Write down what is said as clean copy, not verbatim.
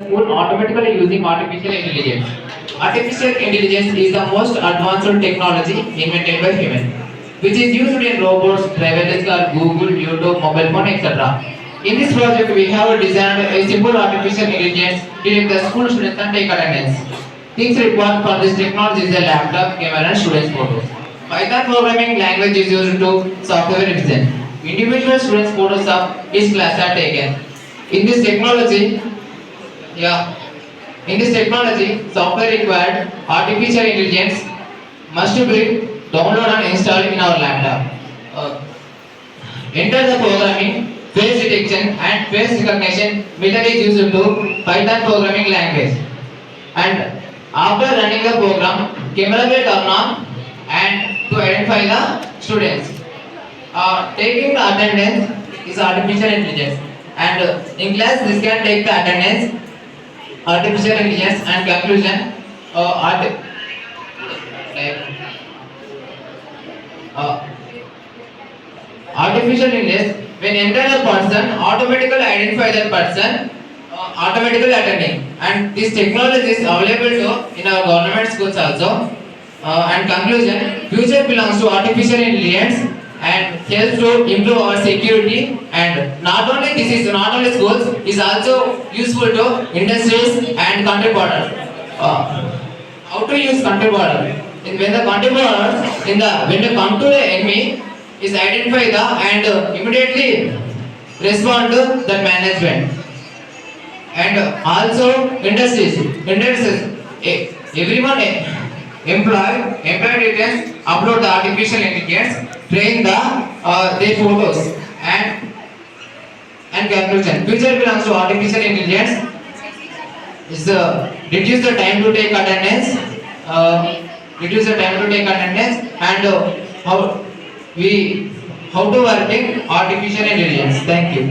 school automatically using artificial intelligence. Artificial intelligence is the most advanced technology invented by human, which is used in robots, driverless car, Google, YouTube, mobile phone, etc. In this project, we have designed a simple artificial intelligence to help the school students and take attendance. Things required for this technology is a laptop, camera, and students' photos. Python programming language is used to software revision. Individual students' photos of each class are taken. In this technology, yeah. In this technology, software required artificial intelligence must be downloaded and installed in our laptop. Uh, Enter the programming, face detection and face recognition method is used to Python programming language. And after running the program, camera will turn on and to identify the students. Taking the attendance is artificial intelligence. And in class, this can take the attendance artificial intelligence and conclusion like, uh, artificial intelligence when enter a person automatically identify that person automatically attending, and this technology is available to in our government schools also. And conclusion, future belongs to artificial intelligence and helps to improve our security, and not only this is not only schools, is also useful to industries and country borders. How to use country border? When the country borders when they come to the enemy is identify the and immediately respond to the management. And also industries everyone employee details upload the artificial intelligence, train the their photos, and conclusion. Future belongs to artificial intelligence. Is reduce the time to take attendance, and how to working artificial intelligence. Thank you.